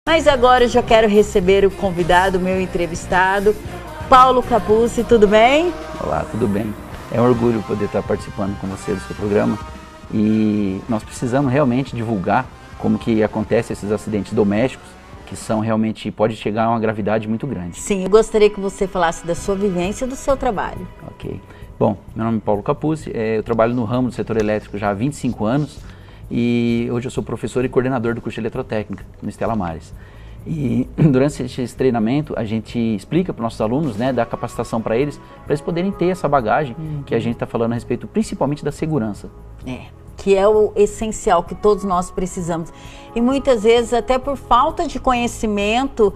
Mas agora eu já quero receber o convidado, o meu entrevistado, Paulo Capuzzi, tudo bem? Olá, tudo bem. É um orgulho poder estar participando com você do seu programa e nós precisamos realmente divulgar como que acontecem esses acidentes domésticos, que são realmente, pode chegar a uma gravidade muito grande. Sim, eu gostaria que você falasse da sua vivência e do seu trabalho. Ok. Bom, meu nome é Paulo Capuzzi, eu trabalho no ramo do setor elétrico já há 25 anos e hoje eu sou professor e coordenador do curso de eletrotécnica no Stella Maris. E durante esse treinamento a gente explica para os nossos alunos, né, dá capacitação para eles poderem ter essa bagagem que a gente está falando a respeito principalmente da segurança. Que é o essencial que todos nós precisamos. E muitas vezes, até por falta de conhecimento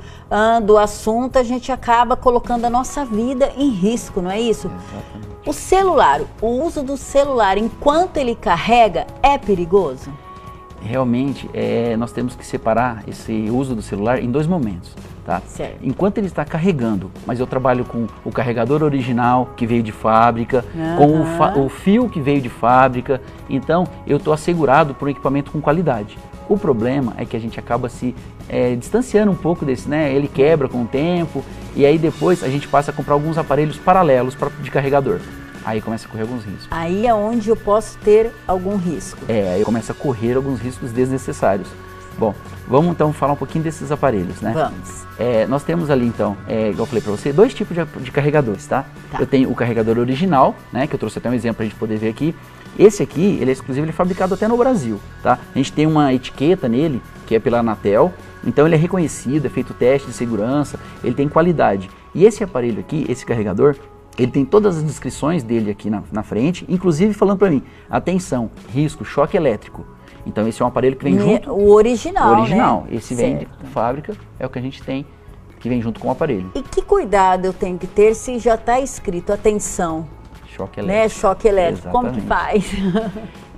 do assunto, a gente acaba colocando a nossa vida em risco, não é isso? Exatamente. O celular, o uso do celular enquanto ele carrega é perigoso? Realmente, nós temos que separar esse uso do celular em dois momentos, tá? Certo. Enquanto ele está carregando, mas eu trabalho com o carregador original que veio de fábrica, com o fio que veio de fábrica, então eu estou assegurado por um equipamento com qualidade. O problema é que a gente acaba se distanciando um pouco desse, né? Ele quebra com o tempo e aí depois a gente passa a comprar alguns aparelhos paralelos de carregador. Aí começa a correr alguns riscos. Aí é onde eu posso ter algum risco. Aí começa a correr alguns riscos desnecessários. Bom, vamos então falar um pouquinho desses aparelhos, né? Vamos. Nós temos ali então, igual eu falei para você, dois tipos de carregadores, tá? Eu tenho o carregador original, né? Que eu trouxe até um exemplo para a gente poder ver aqui. Esse aqui, ele é exclusivo, ele é fabricado até no Brasil, tá? A gente tem uma etiqueta nele, que é pela Anatel, então ele é reconhecido, é feito teste de segurança, ele tem qualidade. E esse aparelho aqui, esse carregador, ele tem todas as descrições dele aqui na frente, inclusive falando para mim, atenção, risco, choque elétrico. Então esse é um aparelho que vem junto. O original, O original, né? Esse vem de fábrica, é o que a gente tem, que vem junto com o aparelho. E que cuidado eu tenho que ter se já está escrito, atenção, choque elétrico. né? Choque elétrico, Exatamente. Como que faz?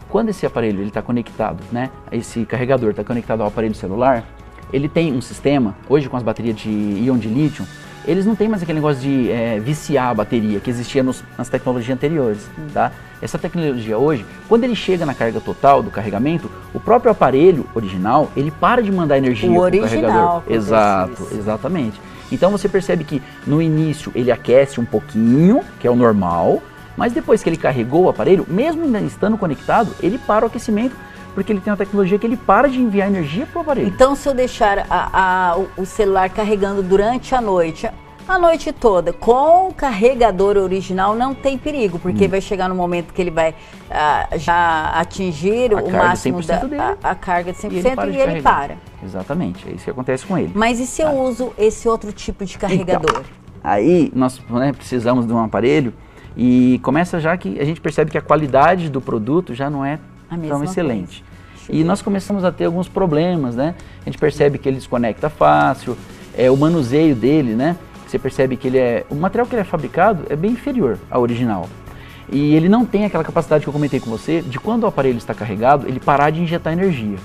Quando esse aparelho está conectado, né? Esse carregador está conectado ao aparelho celular, ele tem um sistema, hoje com as baterias de íon de lítio, eles não têm mais aquele negócio de viciar a bateria que existia nas tecnologias anteriores, tá? Essa tecnologia hoje, quando ele chega na carga total do carregamento, o próprio aparelho original, ele para de mandar energia para o carregador. Exato, exatamente. Então você percebe que no início ele aquece um pouquinho, que é o normal, mas depois que ele carregou o aparelho, mesmo ainda estando conectado, ele para o aquecimento, porque ele tem uma tecnologia que ele para de enviar energia para o aparelho. Então, se eu deixar o celular carregando durante a noite toda, com o carregador original, não tem perigo, porque vai chegar no momento que ele vai já atingir o máximo a carga de 100% e ele para. Exatamente, é isso que acontece com ele. Mas e se eu uso esse outro tipo de carregador? Então, aí nós precisamos de um aparelho e começa já que a gente percebe que a qualidade do produto já não é tão excelente. E nós começamos a ter alguns problemas, né? A gente percebe que ele desconecta fácil, o manuseio dele, né? Você percebe que o material que ele é fabricado é bem inferior ao original. E ele não tem aquela capacidade que eu comentei com você, de quando o aparelho está carregado, ele parar de injetar energia.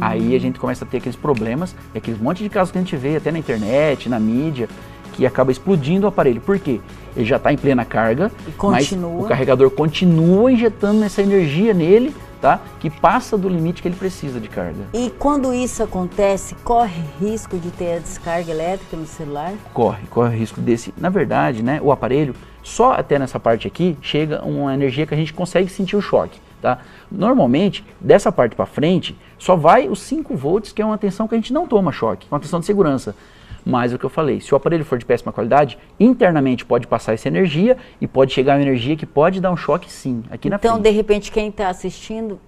Aí a gente começa a ter aqueles problemas, e aqueles monte de casos que a gente vê até na internet, na mídia, que acaba explodindo o aparelho. Por quê? Ele já está em plena carga, mas o carregador continua injetando essa energia nele, tá? Que passa do limite que ele precisa de carga. E quando isso acontece, corre risco de ter a descarga elétrica no celular? Corre risco desse. Na verdade, né, o aparelho, só até nessa parte aqui, chega uma energia que a gente consegue sentir o choque, tá? Normalmente, dessa parte para frente, só vai os 5 volts, que é uma tensão que a gente não toma choque, uma tensão de segurança. Mas o que eu falei, se o aparelho for de péssima qualidade, internamente pode passar essa energia e pode chegar uma energia que pode dar um choque sim, aqui na frente. Então, de repente, quem está assistindo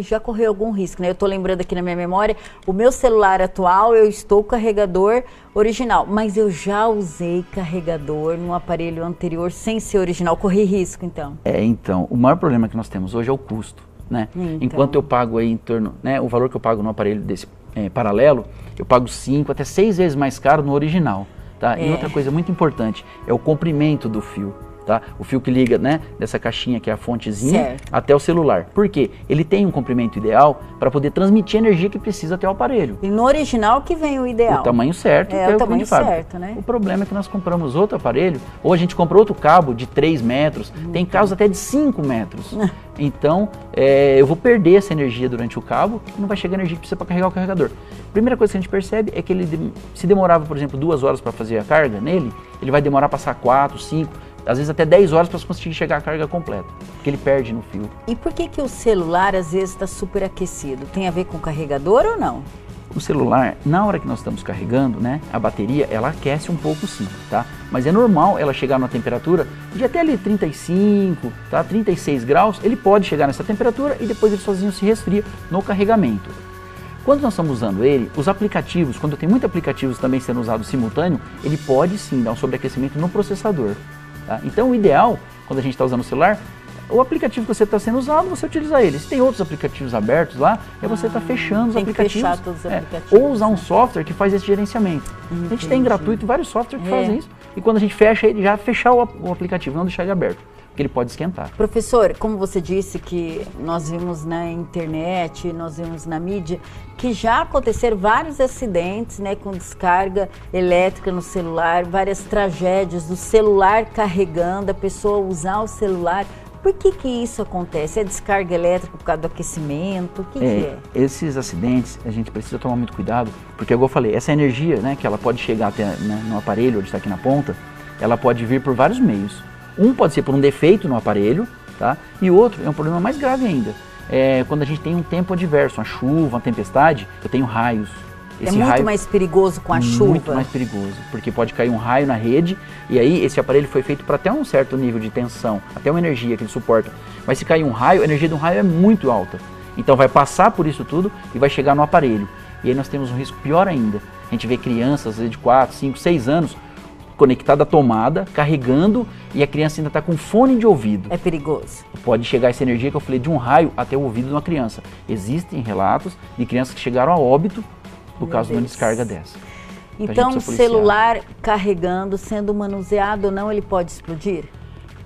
já correu algum risco, né? Eu estou lembrando aqui na minha memória, o meu celular atual, eu estou com carregador original, mas eu já usei carregador no aparelho anterior sem ser original, corri risco então? Então, o maior problema que nós temos hoje é o custo, né? Enquanto eu pago aí em torno, né, o valor que eu pago no aparelho desse paralelo, eu pago 5 até 6 vezes mais caro no original, tá? E outra coisa muito importante, é o comprimento do fio. Tá? O fio que liga, né, dessa caixinha que é a fontezinha, certo, até o celular. Por quê? Ele tem um comprimento ideal para poder transmitir a energia que precisa até o aparelho. E no original que vem o ideal. O tamanho certo, que é o tamanho certo, né? O problema é que nós compramos outro aparelho, ou a gente compra outro cabo de 3 metros, tem cabos até de 5 metros. Então, eu vou perder essa energia durante o cabo e não vai chegar a energia que precisa para carregar o carregador. A primeira coisa que a gente percebe é que ele, se demorava, por exemplo, 2 horas para fazer a carga nele, ele vai demorar a passar 4, 5, às vezes até 10 horas para conseguir chegar à carga completa, porque ele perde no fio. E por que o celular às vezes está superaquecido? Tem a ver com o carregador ou não? O celular, na hora que nós estamos carregando, né, a bateria, ela aquece um pouco sim, tá? Mas é normal ela chegar numa temperatura de até ali 35, tá? 36 graus, ele pode chegar nessa temperatura e depois ele sozinho se resfria no carregamento. Quando nós estamos usando ele, os aplicativos, quando tem muitos aplicativos também sendo usados simultâneo, ele pode sim dar um sobreaquecimento no processador, tá? Então o ideal, quando a gente está usando o celular, o aplicativo que você está sendo usado, você utiliza ele. Se tem outros aplicativos abertos lá, você está fechando os aplicativos. Fechar todos os aplicativos. Ou usar um software que faz esse gerenciamento. A gente tem gratuito vários softwares que fazem isso. E quando a gente fecha ele, já fechar o aplicativo, não deixar ele aberto, porque ele pode esquentar. Professor, como você disse que nós vimos na internet, nós vimos na mídia, que já aconteceram vários acidentes, né, com descarga elétrica no celular, várias tragédias do celular carregando, a pessoa usar o celular. Por que isso acontece? É descarga elétrica por causa do aquecimento? O que é? Esses acidentes, a gente precisa tomar muito cuidado, porque, como eu falei, essa energia, né, que ela pode chegar até, né, no aparelho, onde está aqui na ponta, ela pode vir por vários meios. Um pode ser por um defeito no aparelho, tá? E o outro é um problema mais grave ainda. Quando a gente tem um tempo adverso, uma chuva, uma tempestade, eu tenho raios. Esse muito mais perigoso com a chuva? Muito mais perigoso, porque pode cair um raio na rede e aí esse aparelho foi feito para até um certo nível de tensão, até uma energia que ele suporta. Mas se cair um raio, a energia de um raio é muito alta. Então vai passar por isso tudo e vai chegar no aparelho. E aí nós temos um risco pior ainda. A gente vê crianças de 4, 5, 6 anos conectada à tomada, carregando, e a criança ainda está com fone de ouvido. É perigoso. Pode chegar essa energia que eu falei de um raio até o ouvido de uma criança. Existem relatos de crianças que chegaram a óbito por causa de uma descarga dessa. Então, o celular carregando, sendo manuseado ou não, ele pode explodir?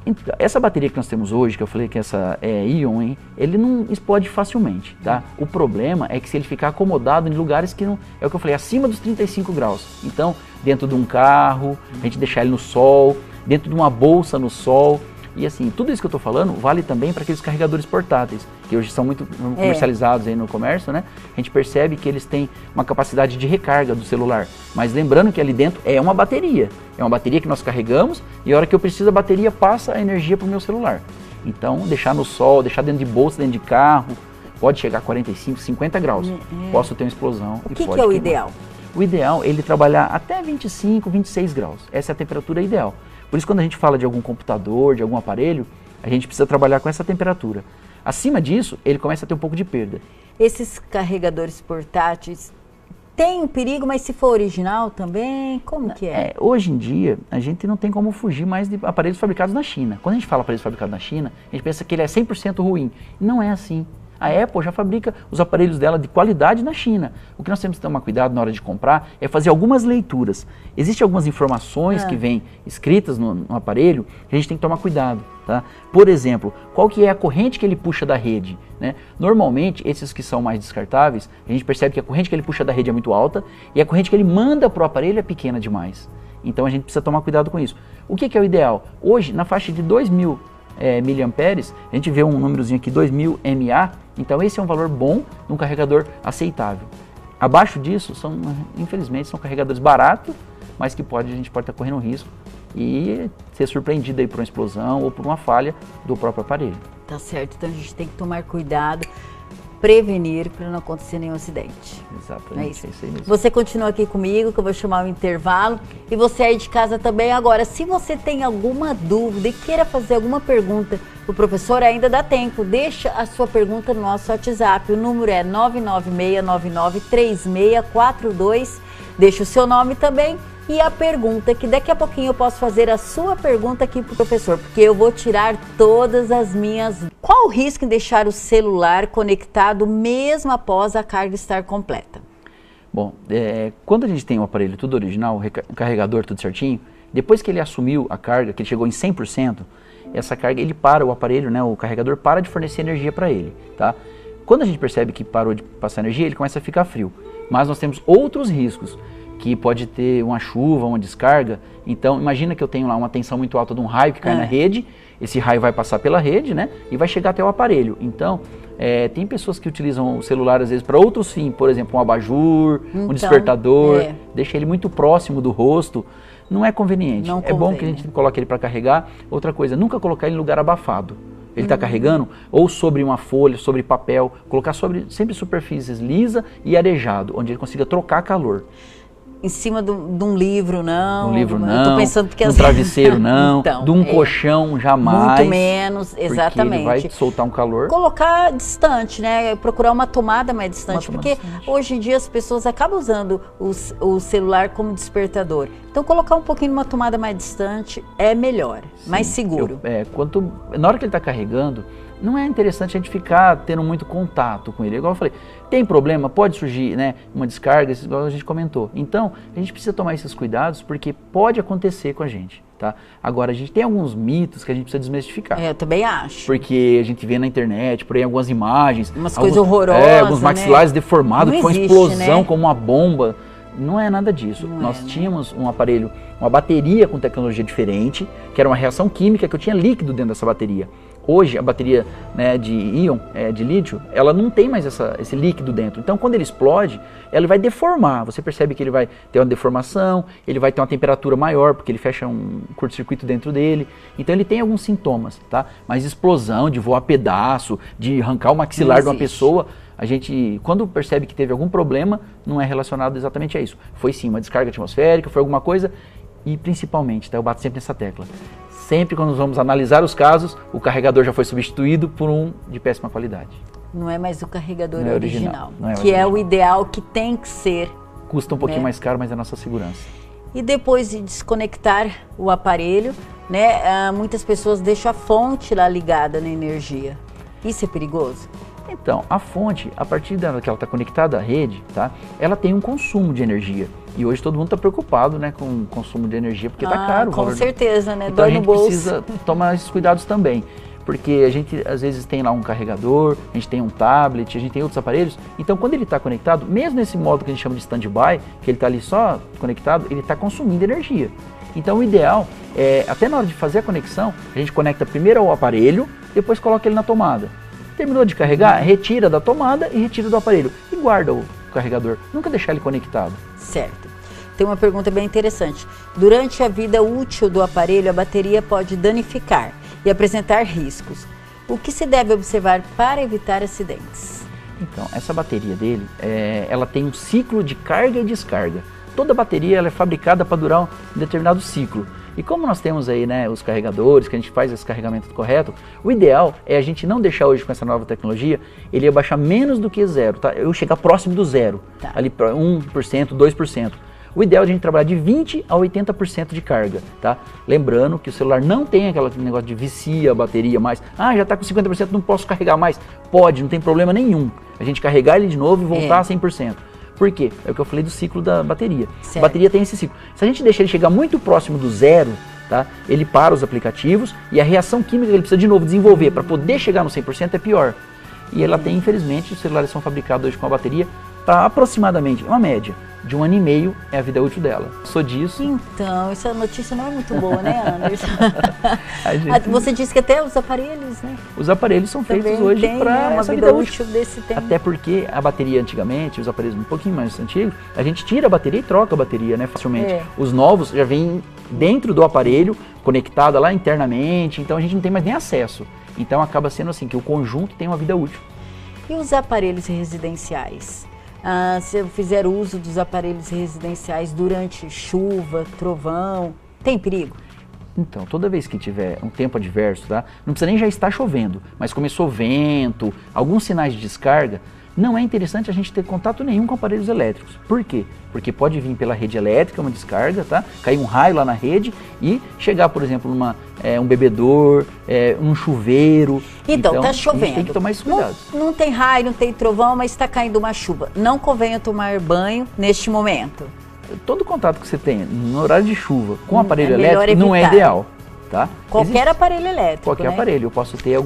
Então, essa bateria que nós temos hoje, que eu falei que essa é íon, ele não explode facilmente, tá? O problema é que se ele ficar acomodado em lugares que não, é o que eu falei, acima dos 35 graus. Então, dentro de um carro, a gente deixar ele no sol, dentro de uma bolsa no sol. E assim, tudo isso que eu estou falando vale também para aqueles carregadores portáteis, que hoje são muito comercializados aí no comércio, né? A gente percebe que eles têm uma capacidade de recarga do celular. Mas lembrando que ali dentro é uma bateria. É uma bateria que nós carregamos e a hora que eu preciso a bateria passa a energia para o meu celular. Então, deixar no sol, deixar dentro de bolsa, dentro de carro, pode chegar a 45, 50 graus. Posso ter uma explosão. O que é o ideal? O ideal é ele trabalhar até 25, 26 graus. Essa é a temperatura ideal. Por isso, quando a gente fala de algum computador, de algum aparelho, a gente precisa trabalhar com essa temperatura. Acima disso, ele começa a ter um pouco de perda. Esses carregadores portáteis têm um perigo, mas se for original também, como que é? Hoje em dia, a gente não tem como fugir mais de aparelhos fabricados na China. Quando a gente fala aparelhos fabricados na China, a gente pensa que ele é 100% ruim. Não é assim. A Apple já fabrica os aparelhos dela de qualidade na China. O que nós temos que tomar cuidado na hora de comprar é fazer algumas leituras. Existem algumas informações que vêm escritas no aparelho que a gente tem que tomar cuidado. Tá? Por exemplo, qual que é a corrente que ele puxa da rede? Né? Normalmente, esses que são mais descartáveis, a gente percebe que a corrente que ele puxa da rede é muito alta e a corrente que ele manda para o aparelho é pequena demais. Então a gente precisa tomar cuidado com isso. O que é o ideal? Hoje, na faixa de 2.000 miliamperes, a gente vê um númerozinho aqui, 2.000 mA, então esse é um valor bom de um carregador aceitável. Abaixo disso, infelizmente, são carregadores baratos, mas que a gente pode estar correndo risco e ser surpreendido aí por uma explosão ou por uma falha do próprio aparelho. Tá certo, então a gente tem que tomar cuidado, prevenir para não acontecer nenhum acidente. Exatamente, é isso aí mesmo. Você continua aqui comigo, que eu vou chamar o intervalo, e você aí de casa também. Agora, se você tem alguma dúvida e queira fazer alguma pergunta para o professor, ainda dá tempo, deixa a sua pergunta no nosso WhatsApp, o número é 996993642, deixa o seu nome também e a pergunta, que daqui a pouquinho eu posso fazer a sua pergunta aqui para o professor, porque eu vou tirar todas as minhas... Qual o risco em deixar o celular conectado mesmo após a carga estar completa? Bom, quando a gente tem um aparelho tudo original, o carregador tudo certinho, Depois que ele assumiu a carga, que ele chegou em 100%, essa carga, ele para, o aparelho, né, o carregador para de fornecer energia para ele, tá? Quando a gente percebe que parou de passar energia, ele começa a ficar frio. Mas nós temos outros riscos, que pode ter uma chuva, uma descarga. Então, imagina que eu tenho lá uma tensão muito alta de um raio que cai na rede, esse raio vai passar pela rede, né, e vai chegar até o aparelho. Então, tem pessoas que utilizam o celular às vezes para outros fins, por exemplo, um abajur, um despertador, deixa ele muito próximo do rosto. Não é conveniente. É bom que a gente coloque ele para carregar. Outra coisa, nunca colocar ele em lugar abafado. Ele está carregando ou sobre uma folha, sobre papel, colocar sobre sempre superfícies lisa e arejado, onde ele consiga trocar calor. Em cima de um livro, não. Um livro, não. Eu tô pensando que de um travesseiro, não. Então, de um colchão, jamais. Muito menos, exatamente. Ele vai soltar um calor. Colocar distante, né? Procurar uma tomada mais distante. Porque hoje em dia as pessoas acabam usando o celular como despertador. Então, colocar um pouquinho numa tomada mais distante é melhor, mais seguro. Na hora que ele está carregando, não é interessante a gente ficar tendo muito contato com ele. Igual eu falei, tem problema, pode surgir, né, uma descarga, igual a gente comentou. Então, a gente precisa tomar esses cuidados porque pode acontecer com a gente, tá? Agora, a gente tem alguns mitos que a gente precisa desmistificar. Eu também acho. Porque a gente vê na internet, por aí, algumas imagens. Umas coisas horrorosas, alguns maxilares deformados, não que foi uma existe, explosão, né? como uma bomba. Não é nada disso. Nós tínhamos um aparelho, uma bateria com tecnologia diferente, que era uma reação química que eu tinha líquido dentro dessa bateria. Hoje, a bateria, né, de íon, de lítio, ela não tem mais esse líquido dentro. Então, quando ele explode, ele vai deformar. Você percebe que ele vai ter uma deformação, ele vai ter uma temperatura maior, porque ele fecha um curto-circuito dentro dele. Então, ele tem alguns sintomas, tá? Mas explosão, de voar pedaço, de arrancar o maxilar de uma pessoa, a gente, quando percebe que teve algum problema, não é relacionado exatamente a isso. Foi sim uma descarga atmosférica, foi alguma coisa, e principalmente, tá, eu bato sempre nessa tecla. Sempre quando nós vamos analisar os casos, o carregador já foi substituído por um de péssima qualidade. Não é mais o carregador não é original, não é que é o ideal que tem que ser. Custa um pouquinho mais caro, mas é a nossa segurança. E depois de desconectar o aparelho, né, muitas pessoas deixam a fonte lá ligada na energia. Isso é perigoso? Então, a fonte, a partir dela que ela está conectada à rede, tá, ela tem um consumo de energia. E hoje todo mundo está preocupado, né, com o consumo de energia, porque está caro. Com certeza, né? Então Dói no bolso. A gente precisa tomar esses cuidados também. Porque a gente às vezes tem lá um carregador, a gente tem um tablet, a gente tem outros aparelhos. Então quando ele está conectado, mesmo nesse modo que a gente chama de stand-by, que ele está ali só conectado, ele está consumindo energia. Então o ideal é, até na hora de fazer a conexão, a gente conecta primeiro ao aparelho, depois coloca ele na tomada. Terminou de carregar, retira da tomada e retira do aparelho. E guarda o carregador, nunca deixar ele conectado. Certo. Tem uma pergunta bem interessante. Durante a vida útil do aparelho, a bateria pode danificar e apresentar riscos. O que se deve observar para evitar acidentes? Então, essa bateria dele, ela tem um ciclo de carga e descarga. Toda bateria ela é fabricada para durar um determinado ciclo. E como nós temos aí, né, os carregadores, que a gente faz esse carregamento correto, o ideal é a gente não deixar hoje com essa nova tecnologia, ele abaixar menos do que zero, tá? Eu chegar próximo do zero, ali para 1%, 2%. O ideal é a gente trabalhar de 20% a 80% de carga, tá? Lembrando que o celular não tem aquele negócio de vicia a bateria mais. Ah, já está com 50%, não posso carregar mais. Pode, não tem problema nenhum. A gente carregar ele de novo e voltar a 100%. Por quê? É o que eu falei do ciclo da bateria. Certo. A bateria tem esse ciclo. Se a gente deixar ele chegar muito próximo do zero, tá? Ele para os aplicativos e a reação química que ele precisa de novo desenvolver para poder chegar no 100% é pior. E ela tem, infelizmente, os celulares são fabricados hoje com a bateria para aproximadamente, uma média, de 1 ano e meio é a vida útil dela. Sou disso. Então, essa notícia não é muito boa, né, Anderson? Você disse que até os aparelhos, né? Os aparelhos são também feitos hoje para uma vida útil desse tempo. Até porque a bateria antigamente, os aparelhos um pouquinho mais antigos, a gente tira a bateria e troca a bateria, né, facilmente. Os novos já vêm dentro do aparelho, conectada lá internamente, então a gente não tem mais nem acesso. Então acaba sendo assim, que o conjunto tem uma vida útil. E os aparelhos residenciais? Se eu fizer uso dos aparelhos residenciais durante chuva, trovão, tem perigo? Então, toda vez que tiver um tempo adverso, tá? Não precisa nem já estar chovendo, mas começou vento, alguns sinais de descarga, não é interessante a gente ter contato nenhum com aparelhos elétricos. Por quê? Porque pode vir pela rede elétrica uma descarga, tá? Cair um raio lá na rede e chegar, por exemplo, numa um bebedor, um chuveiro. Então tá chovendo. A gente tem que tomar esses cuidados. Não tem raio, não tem trovão, mas está caindo uma chuva. Não convém tomar banho neste momento? todo contato que você tem no horário de chuva com aparelho elétrico evitar. Não é ideal. Tá? Qualquer aparelho elétrico. Qualquer aparelho. Eu posso ter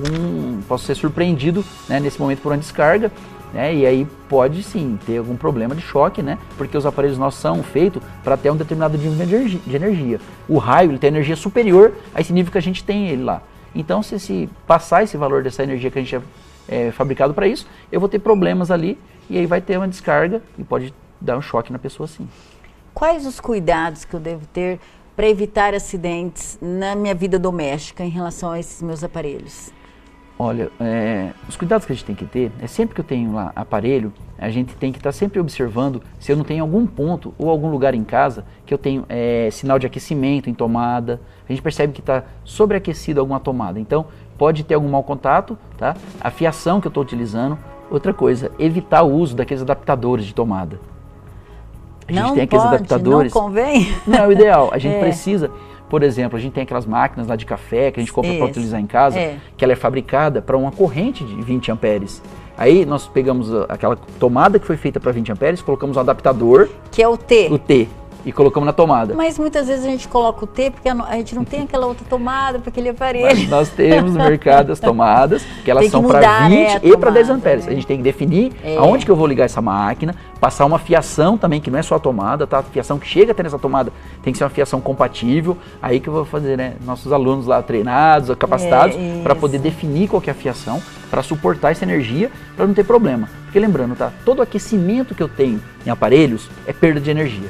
posso ser surpreendido, né, nesse momento por uma descarga, né, e aí pode sim ter algum problema de choque, né, porque os aparelhos nossos são feitos para ter um determinado nível de energia. O raio ele tem energia superior a esse nível que a gente tem ele lá. Então, se passar esse valor dessa energia que a gente é fabricado para isso, eu vou ter problemas ali e aí vai ter uma descarga e pode dar um choque na pessoa sim. Quais os cuidados que eu devo ter para evitar acidentes na minha vida doméstica em relação a esses meus aparelhos? Olha, os cuidados que a gente tem que ter, sempre que eu tenho lá aparelho, a gente tem que estar sempre observando se eu não tenho algum ponto ou algum lugar em casa que eu tenho sinal de aquecimento em tomada. A gente percebe que está sobreaquecido alguma tomada, então pode ter algum mau contato, tá? A fiação que eu estou utilizando. Outra coisa, evitar o uso daqueles adaptadores de tomada. A gente tem aqueles adaptadores. Não convém? Não é o ideal. A gente precisa, por exemplo, a gente tem aquelas máquinas lá de café que a gente compra para utilizar em casa, que ela é fabricada para uma corrente de 20 amperes. Aí nós pegamos aquela tomada que foi feita para 20 amperes, colocamos um adaptador. Que é o T. O T. E colocamos na tomada. Mas muitas vezes a gente coloca o T porque a gente não tem aquela outra tomada para aquele aparelho. Mas nós temos no mercado as tomadas, que elas são para 20 e para 10 amperes. A gente tem que definir aonde que eu vou ligar essa máquina, passar uma fiação também, que não é só a tomada, tá? A fiação que chega até nessa tomada tem que ser uma fiação compatível. Aí que eu vou fazer, né? Nossos alunos lá treinados, capacitados, para poder definir qual que é a fiação, para suportar essa energia, para não ter problema. Porque lembrando, tá? Todo aquecimento que eu tenho em aparelhos é perda de energia.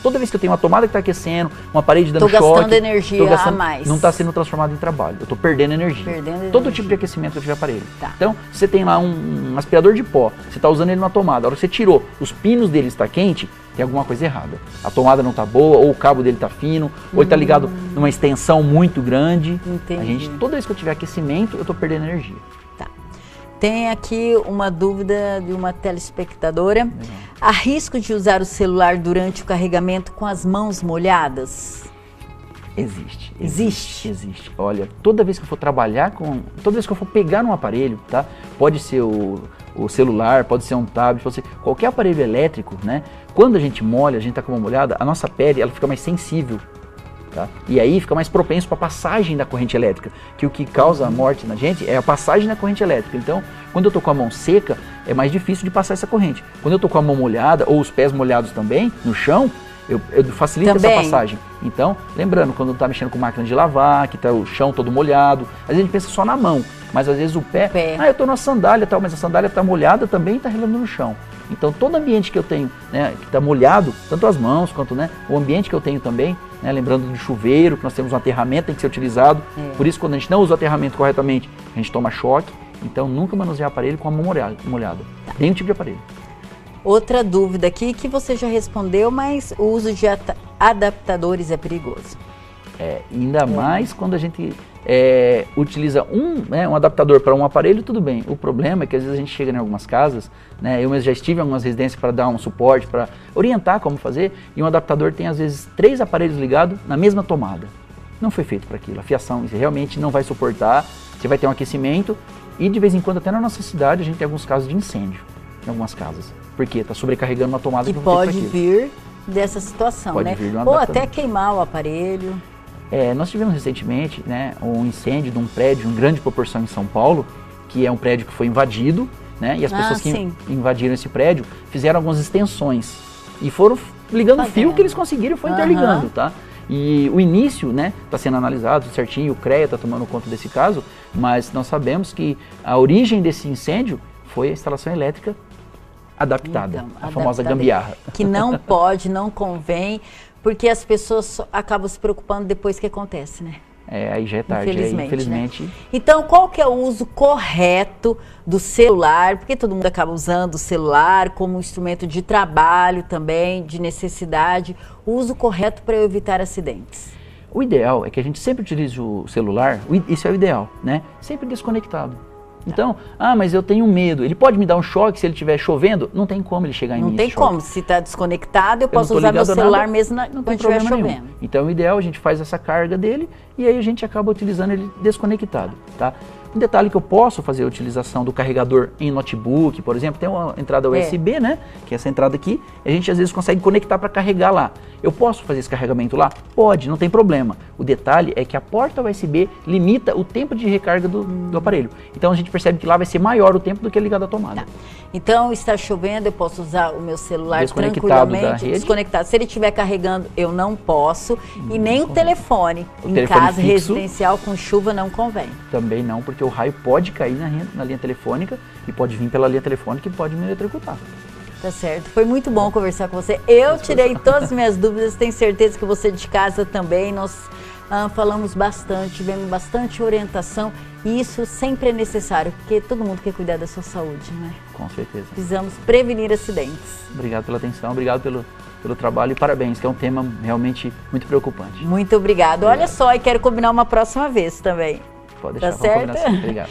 Toda vez que eu tenho uma tomada que está aquecendo, uma parede dando choque... Estou gastando energia a mais. Não está sendo transformado em trabalho, eu estou perdendo energia. Todo tipo de aquecimento que eu tiver aparelho. Tá. Então, você tem lá um aspirador de pó, você está usando ele numa tomada, a hora que você tirou, os pinos dele está quente, tem alguma coisa errada. A tomada não está boa, ou o cabo dele está fino, ou ele está ligado numa extensão muito grande. Entendi. Toda vez que eu tiver aquecimento, eu estou perdendo energia. Tem aqui uma dúvida de uma telespectadora. Há risco de usar o celular durante o carregamento com as mãos molhadas? Existe. Olha, toda vez que eu for trabalhar toda vez que eu for pegar um aparelho, tá? Pode ser o celular, pode ser um tablet, pode ser qualquer aparelho elétrico, né? Quando a gente molha, a gente tá com uma molhada, a nossa pele, ela fica mais sensível. Tá? E aí fica mais propenso para a passagem da corrente elétrica, que o que causa a morte na gente é a passagem da corrente elétrica. Então, quando eu estou com a mão seca, é mais difícil de passar essa corrente. Quando eu estou com a mão molhada, ou os pés molhados também, no chão, eu facilito essa passagem. Então, lembrando, quando está mexendo com máquina de lavar, que está o chão todo molhado, às vezes a gente pensa só na mão, mas às vezes o pé. Eu estou na sandália, tal, mas a sandália está molhada também e está relando no chão. Então, todo ambiente que eu tenho, né, que está molhado, tanto as mãos quanto, né, o ambiente que eu tenho também, né, lembrando do chuveiro, que nós temos um aterramento, tem que ser utilizado. Por isso, quando a gente não usa o aterramento corretamente, a gente toma choque. Então, nunca manusear aparelho com a mão molhada. Nenhum tipo de aparelho. Outra dúvida aqui que você já respondeu, mas o uso de adaptadores é perigoso. Ainda mais quando a gente utiliza um adaptador para um aparelho, tudo bem. O problema é que às vezes a gente chega em algumas casas, né, eu mesmo já estive em algumas residências para dar um suporte, para orientar como fazer, e um adaptador tem às vezes 3 aparelhos ligados na mesma tomada. Não foi feito para aquilo, a fiação realmente não vai suportar, você vai ter um aquecimento, e de vez em quando até na nossa cidade a gente tem alguns casos de incêndio em algumas casas, porque está sobrecarregando uma tomada que pode vir dessa situação, pode né? vir de um ou adaptador. até queimar o aparelho. Nós tivemos recentemente, né, um incêndio de um prédio em grande proporção em São Paulo, que é um prédio que foi invadido, né, e as pessoas que invadiram esse prédio fizeram algumas extensões e foram ligando o fio que eles conseguiram e foi interligando, tá? E o início, né, está sendo analisado certinho, o CREA está tomando conta desse caso, mas nós sabemos que a origem desse incêndio foi a instalação elétrica adaptada, a famosa gambiarra. Que não pode, não convém, porque as pessoas acabam se preocupando depois que acontece, né? Aí já é tarde, infelizmente. Né? Então, qual que é o uso correto do celular? Porque todo mundo acaba usando o celular como instrumento de trabalho também, de necessidade. O uso correto para evitar acidentes? O ideal é que a gente sempre utilize o celular, isso é o ideal, né? Sempre desconectado. Então, mas eu tenho medo. Ele pode me dar um choque se ele estiver chovendo? Não tem como ele chegar em mim. Não tem como. Se está desconectado, eu posso usar meu celular mesmo quando estiver chovendo. Então, o ideal, a gente faz essa carga dele e aí a gente acaba utilizando ele desconectado, tá? Um detalhe que eu posso fazer a utilização do carregador em notebook, por exemplo, tem uma entrada USB, né? Que é essa entrada aqui, a gente às vezes consegue conectar para carregar lá. Eu posso fazer esse carregamento lá? Pode, não tem problema. O detalhe é que a porta USB limita o tempo de recarga do aparelho. Então a gente percebe que lá vai ser maior o tempo do que ligado à tomada. Tá. Então está chovendo, eu posso usar o meu celular Desconectado tranquilamente, desconectado. Se ele estiver carregando, eu não posso. E nem o telefone. Em telefone casa fixo, residencial com chuva não convém. Também não, porque o raio pode cair na linha telefônica e pode vir pela linha telefônica e pode me eletrocutar. Tá certo. Foi muito bom conversar com você. Eu tirei todas as minhas dúvidas, tenho certeza que você de casa também. Nós falamos bastante, tivemos bastante orientação e isso sempre é necessário, porque todo mundo quer cuidar da sua saúde, né? Com certeza. Precisamos prevenir acidentes. Obrigado pela atenção, obrigado pelo trabalho e parabéns, que é um tema realmente muito preocupante. Muito obrigado. Olha só, e quero combinar uma próxima vez também. Pode deixar, tá certo? Obrigado.